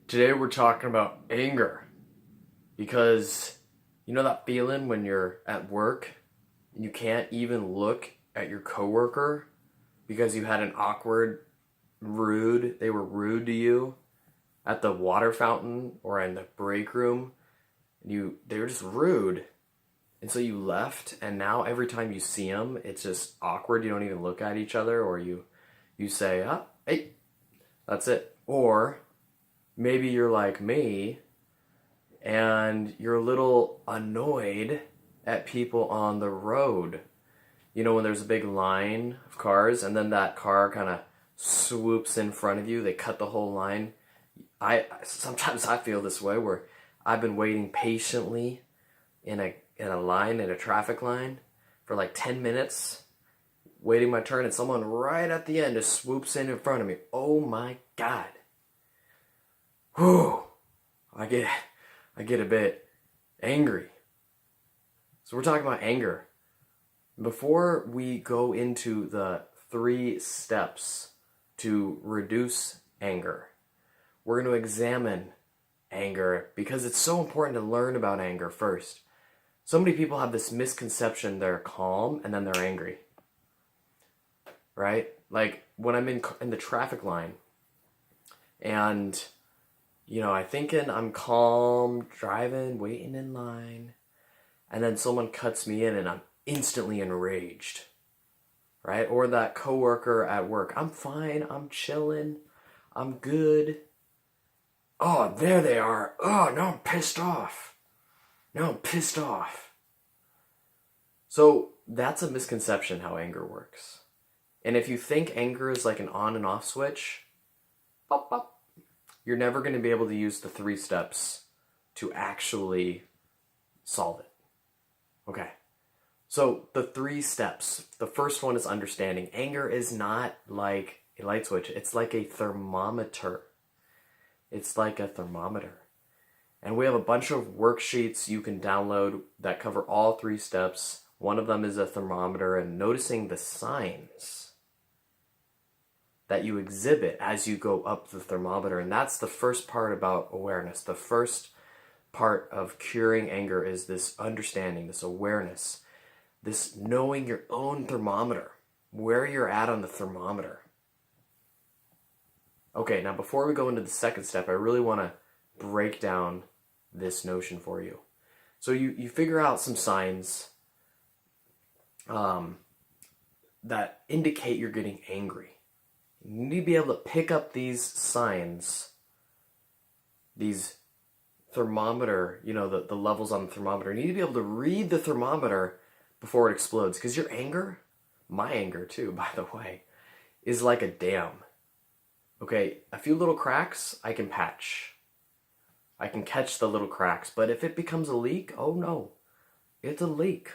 Today we're talking about anger because you know that feeling when you're at work and you can't even look at your coworker because you had an they were rude to you at the water fountain or in the break room and they were just rude. And so you left, and now every time you see them, it's just awkward. You don't even look at each other, or you say, hey, that's it. Or maybe you're like me and you're a little annoyed at people on the road. You know, when there's a big line of cars and then that car kind of swoops in front of you, they cut the whole line. Sometimes I feel this way where I've been waiting patiently in a traffic line for like 10 minutes waiting my turn, and someone right at the end just swoops in front of me. Oh my god. Whew. I get a bit angry. So we're talking about anger. Before we go into the 3 steps to reduce anger, we're going to examine anger because it's so important to learn about anger first. So many people have this misconception they're calm and then they're angry. Right? Like when I'm in the traffic line and I'm thinking I'm calm, driving, waiting in line, and then someone cuts me in and I'm instantly enraged, right? Or that coworker at work, I'm fine, I'm chilling, I'm good. Oh, there they are. Oh, now I'm pissed off. So that's a misconception how anger works. And if you think anger is like an on and off switch, pop, pop, you're never going to be able to use the 3 steps to actually solve it. Okay. So the 3 steps. The first one is understanding. Anger is not like a light switch. It's like a thermometer. And we have a bunch of worksheets you can download that cover all 3 steps. One of them is a thermometer and noticing the signs that you exhibit as you go up the thermometer. And that's the first part about awareness. The first part of curing anger is this understanding, this awareness, this knowing your own thermometer, where you're at on the thermometer. Okay, now before we go into the second step, I really want to break down this notion for you. So you figure out some signs that indicate you're getting angry. You need to be able to pick up these signs, these thermometer, the levels on the thermometer. You need to be able to read the thermometer before it explodes. Because your anger, my anger too, by the way, is like a dam. Okay, a few little cracks, I can patch. I can catch the little cracks. But if it becomes a leak, oh no, it's a leak.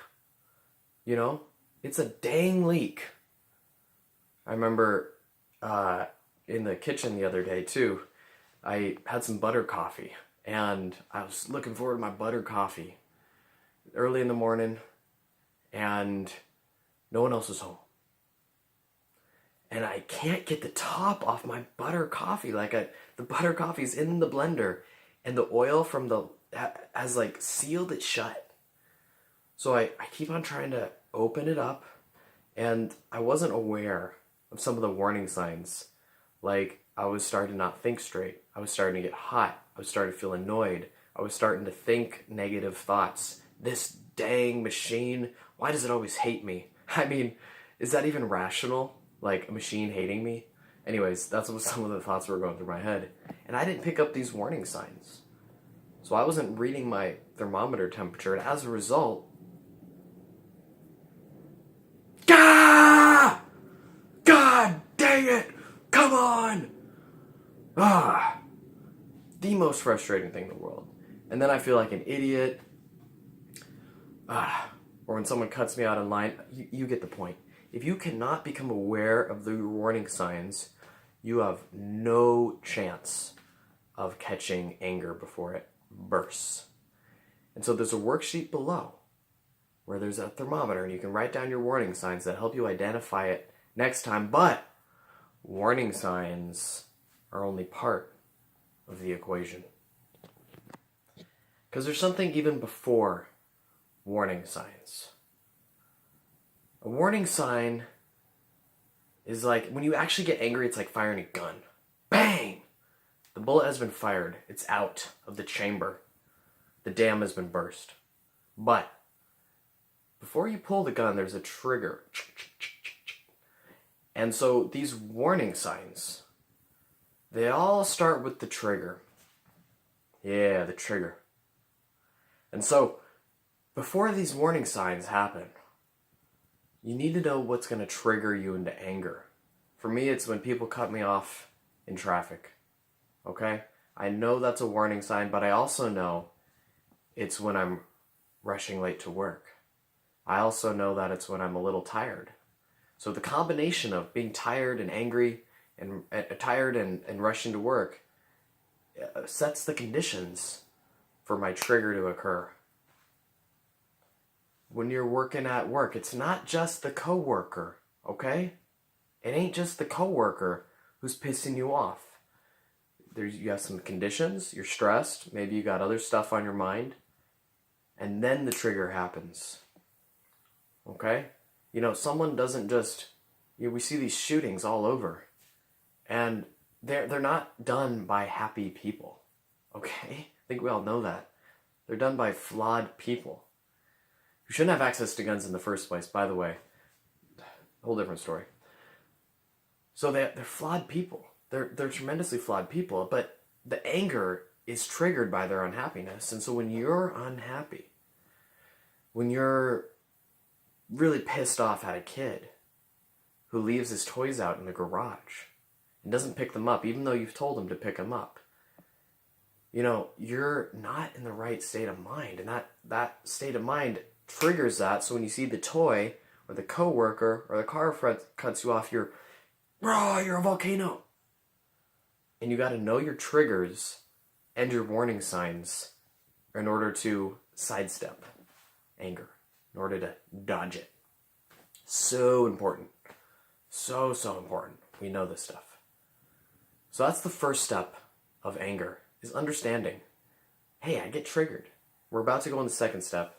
It's a dang leak. I remember in the kitchen the other day too, I had some butter coffee and I was looking forward to my butter coffee early in the morning and no one else was home. And I can't get the top off my butter coffee. The butter coffee's in the blender and the oil from has like sealed it shut. So I keep on trying to open it up and I wasn't aware of some of the warning signs. Like I was starting to not think straight. I was starting to get hot. I was starting to feel annoyed. I was starting to think negative thoughts. This dang machine, why does it always hate me? I mean, is that even rational? Like a machine hating me? Anyways, that's what some of the thoughts were going through my head. And I didn't pick up these warning signs. So I wasn't reading my thermometer temperature, and as a result, God dang it! Come on! The most frustrating thing in the world. And then I feel like an idiot. Or when someone cuts me out in line, you get the point. If you cannot become aware of the warning signs, you have no chance of catching anger before it bursts. And so there's a worksheet below where there's a thermometer and you can write down your warning signs that help you identify it next time. But warning signs are only part of the equation. Because there's something even before warning signs. A warning sign is like, when you actually get angry, it's like firing a gun. Bang! The bullet has been fired. It's out of the chamber. The dam has been burst. But before you pull the gun, there's a trigger. And so these warning signs, they all start with the trigger. Yeah, the trigger. And so, before these warning signs happen, you need to know what's going to trigger you into anger. For me, it's when people cut me off in traffic. Okay? I know that's a warning sign, but I also know it's when I'm rushing late to work. I also know that it's when I'm a little tired. So the combination of being tired and angry and tired and rushing to work sets the conditions for my trigger to occur. When you're working at work, it's not just the coworker, okay? It ain't just the coworker who's pissing you off. You have some conditions, you're stressed, maybe you got other stuff on your mind, and then the trigger happens. Okay? Someone doesn't just, we see these shootings all over, and they're not done by happy people. Okay? I think we all know that. They're done by flawed people who shouldn't have access to guns in the first place, by the way. Whole different story. So they're flawed people. They're tremendously flawed people, but the anger is triggered by their unhappiness. And so when you're unhappy, when you're really pissed off at a kid who leaves his toys out in the garage and doesn't pick them up, even though you've told him to pick them up, you're not in the right state of mind. And that state of mind triggers that. So when you see the toy or the coworker or the car cuts you off, you're a volcano. And you got to know your triggers and your warning signs in order to sidestep anger, in order to dodge it. So important. So important. We know this stuff. So that's the first step of anger, is understanding. Hey, I get triggered. We're about to go on the second step.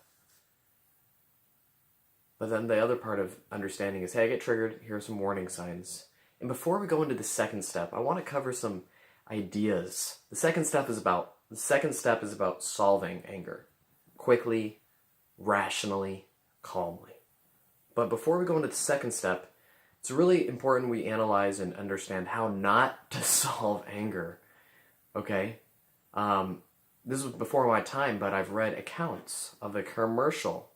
But then the other part of understanding is, hey, I get triggered. Here are some warning signs. And before we go into the second step, I want to cover some ideas. The second step is about solving anger quickly, rationally, calmly. But before we go into the second step, it's really important we analyze and understand how not to solve anger. Okay? This was before my time, but I've read accounts of a commercial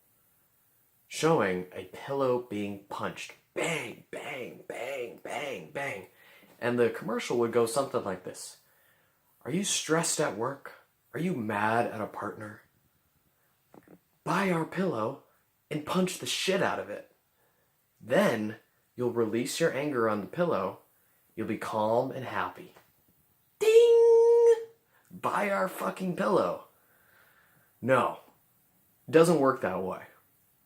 showing a pillow being punched. Bang, bang, bang, bang, bang. And the commercial would go something like this. Are you stressed at work? Are you mad at a partner? Buy our pillow and punch the shit out of it. Then you'll release your anger on the pillow. You'll be calm and happy. Ding! Buy our fucking pillow. No. It doesn't work that way.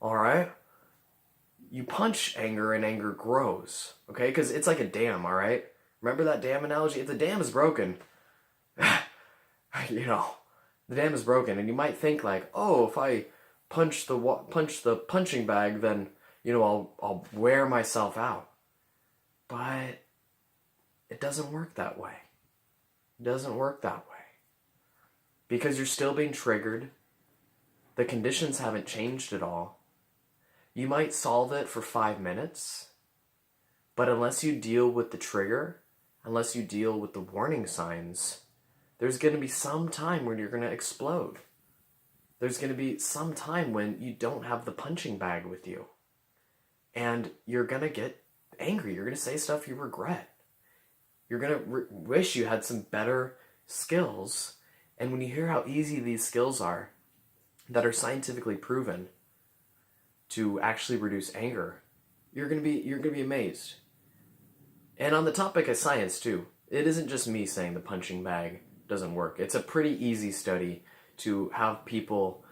Alright? You punch anger and anger grows. Okay? Because it's like a dam, alright? Remember that dam analogy? If the dam is broken, the dam is broken. And you might think like, oh, if I punch the punching bag, then, I'll wear myself out. But it doesn't work that way. It doesn't work that way. Because you're still being triggered. The conditions haven't changed at all. You might solve it for 5 minutes, but unless you deal with the trigger, unless you deal with the warning signs, there's going to be some time when you're going to explode. There's going to be some time when you don't have the punching bag with you. And you're going to get angry. You're going to say stuff you regret. You're going to wish you had some better skills. And when you hear how easy these skills are, that are scientifically proven to actually reduce anger, you're going to be amazed. And on the topic of science too, it isn't just me saying the punching bag doesn't work. It's a pretty easy study to have people,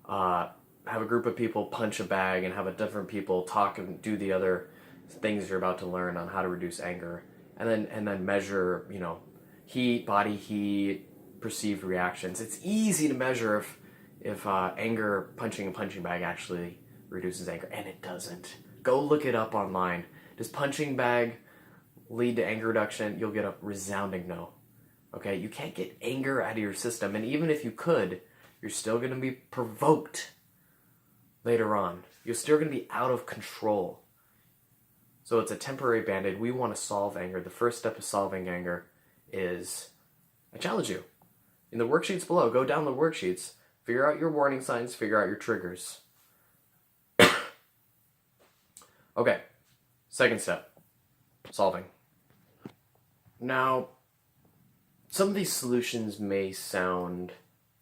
have a group of people punch a bag and have a different people talk and do the other things you're about to learn on how to reduce anger. and then measure, heat, body heat, perceived reactions. It's easy to measure if anger, punching a punching bag actually reduces anger, and it doesn't. Go look it up online. Does punching bag lead to anger reduction? You'll get a resounding no. Okay, you can't get anger out of your system, and even if you could, you're still going to be provoked later on. You're still going to be out of control. So it's a temporary band-aid. We want to solve anger. The first step of solving anger is, I challenge you, in the worksheets below, go down the worksheets, figure out your warning signs, figure out your triggers. Okay, second step, solving. Now, some of these solutions may sound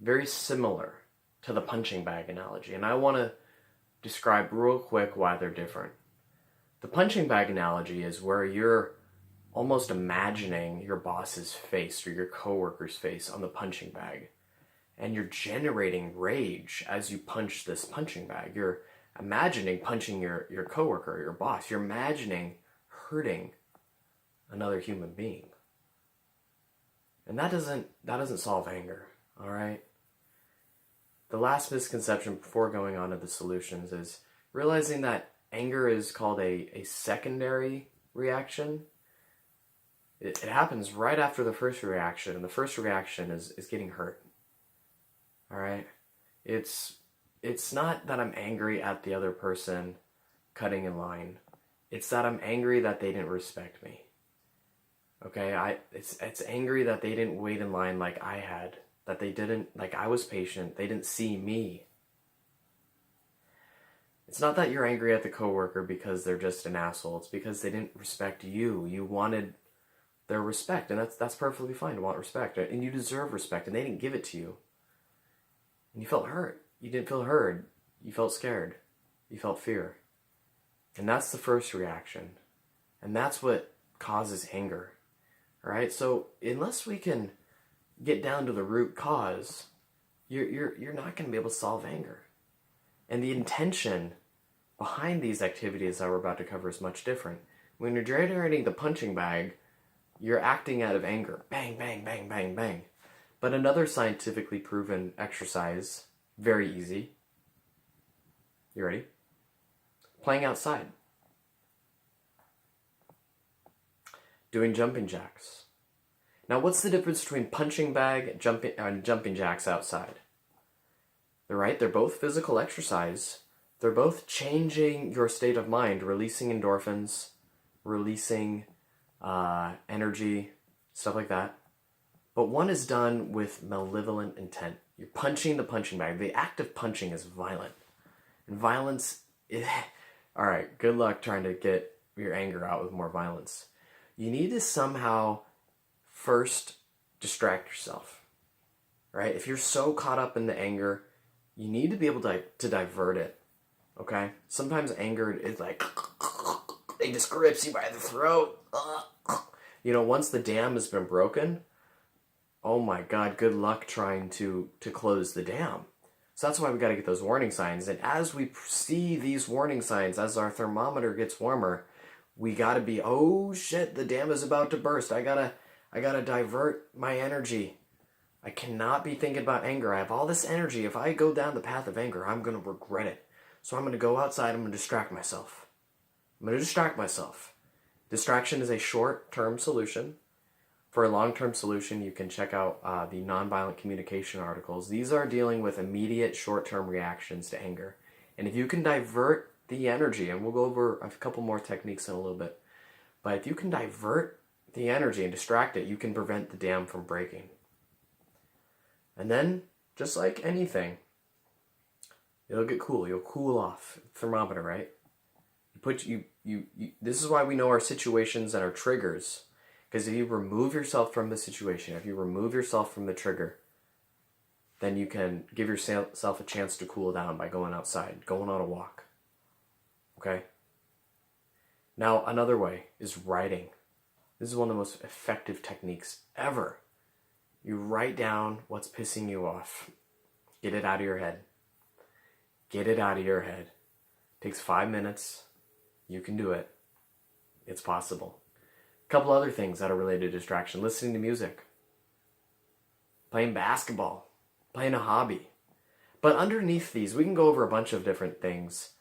very similar to the punching bag analogy, and I want to describe real quick why they're different. The punching bag analogy is where you're almost imagining your boss's face or your coworker's face on the punching bag, and you're generating rage as you punch this punching bag. You're imagining punching your coworker, your boss. You're imagining hurting another human being. And that doesn't solve anger, all right? The last misconception before going on to the solutions is realizing that anger is called a secondary reaction. It happens right after the first reaction, and the first reaction is getting hurt. All right? It's not that I'm angry at the other person cutting in line. It's that I'm angry that they didn't respect me. Okay? It's angry that they didn't wait in line like I had. That they didn't, like I was patient, they didn't see me. It's not that you're angry at the coworker because they're just an asshole. It's because they didn't respect you. You wanted their respect, and that's perfectly fine to want respect. And you deserve respect, and they didn't give it to you. And you felt hurt. You didn't feel heard. You felt scared. You felt fear. And that's the first reaction. And that's what causes anger. All right? So unless we can get down to the root cause, you're not going to be able to solve anger. And the intention behind these activities that we're about to cover is much different. When you're generating the punching bag, you're acting out of anger. Bang, bang, bang, bang, bang. But another scientifically proven exercise, very easy. You ready? Playing outside. Doing jumping jacks. Now, what's the difference between punching bag and jumping jacks outside? They're both physical exercise. They're both changing your state of mind, releasing endorphins, releasing energy, stuff like that. But one is done with malevolent intent. You're punching the punching bag. The act of punching is violent. And violence is... All right, good luck trying to get your anger out with more violence. You need to somehow first distract yourself, right? If you're so caught up in the anger, you need to be able to divert it, okay? Sometimes anger is like, it just grips you by the throat. Once the dam has been broken, oh my God, good luck trying to close the dam. So that's why we got to get those warning signs. And as we see these warning signs, as our thermometer gets warmer, we got to be, oh shit, the dam is about to burst. I gotta divert my energy. I cannot be thinking about anger. I have all this energy. If I go down the path of anger, I'm going to regret it. So I'm going to go outside. I'm going to distract myself. Distraction is a short-term solution. For a long-term solution, you can check out the nonviolent communication articles. These are dealing with immediate short-term reactions to anger. And if you can divert the energy, and we'll go over a couple more techniques in a little bit, but if you can divert the energy and distract it, you can prevent the dam from breaking. And then, just like anything, it'll get cool. You'll cool off. Thermometer, right? This is why we know our situations and our triggers. Because if you remove yourself from the situation, if you remove yourself from the trigger, then you can give yourself a chance to cool down by going outside, going on a walk. Okay? Now, another way is writing. This is one of the most effective techniques ever. You write down what's pissing you off. Get it out of your head. Get it out of your head. It takes 5 minutes. You can do it. It's possible. couple other things that are related to distraction: listening to music, playing basketball, playing a hobby. But underneath these, we can go over a bunch of different things.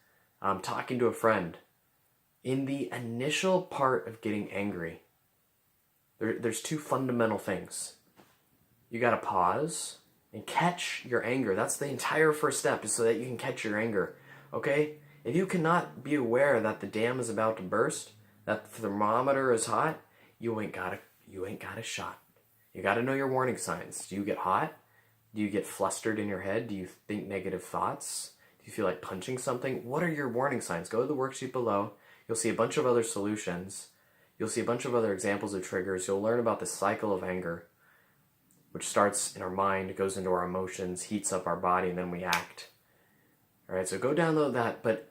Talking to a friend. In the initial part of getting angry, there's two fundamental things. You gotta pause and catch your anger. That's the entire first step, is so that you can catch your anger. Okay? If you cannot be aware that the dam is about to burst, that the thermometer is hot, you ain't got a shot. You gotta know your warning signs. Do you get hot? Do you get flustered in your head? Do you think negative thoughts? Do you feel like punching something? What are your warning signs? Go to the worksheet below. You'll see a bunch of other solutions. You'll see a bunch of other examples of triggers. You'll learn about the cycle of anger, which starts in our mind, goes into our emotions, heats up our body, and then we act. All right, so go download that. But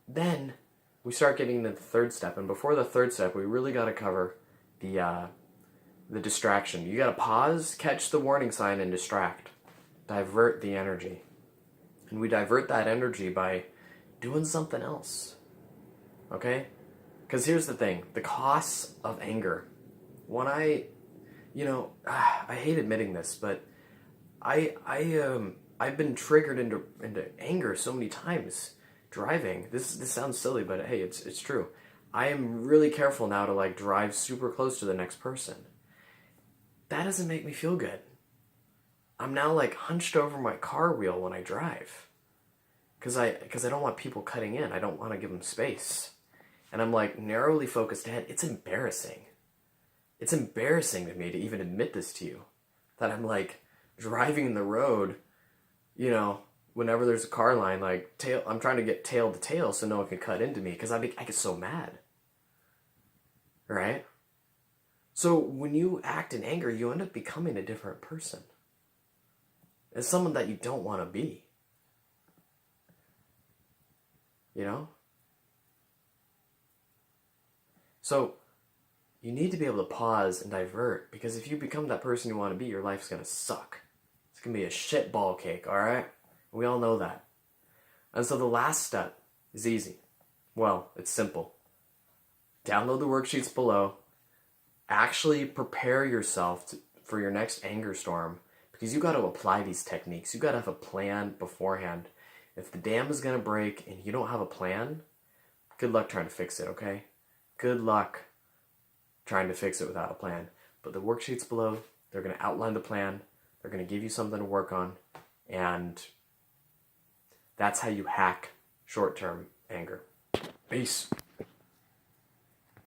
then we start getting into the third step. And before the third step, we really got to cover the distraction. You got to pause, catch the warning sign, and distract. Divert the energy. And we divert that energy by doing something else. Okay? Because here's the thing. The costs of anger. When I hate admitting this, but I've been triggered into anger so many times driving. This sounds silly, but hey, it's true. I am really careful now to like drive super close to the next person. That doesn't make me feel good. I'm now like hunched over my car wheel when I drive. Because I don't want people cutting in. I don't want to give them space. And I'm like narrowly focused ahead. It's embarrassing. It's embarrassing to me to even admit this to you. That I'm like driving the road, whenever there's a car line, like I'm trying to get tail to tail so no one can cut into me because I get so mad. Right? So when you act in anger, you end up becoming a different person. It's someone that you don't want to be. So you need to be able to pause and divert, because if you become that person you want to be, your life's going to suck. It's going to be a shit ball cake, all right? We all know that. And so the last step is easy. Well, it's simple. Download the worksheets below. Actually prepare yourself for your next anger storm, because you got to apply these techniques. You got to have a plan beforehand. If the dam is going to break and you don't have a plan, good luck trying to fix it, okay? Good luck trying to fix it without a plan. But the worksheets below, they're going to outline the plan. They're going to give you something to work on. And that's how you hack short-term anger. Peace.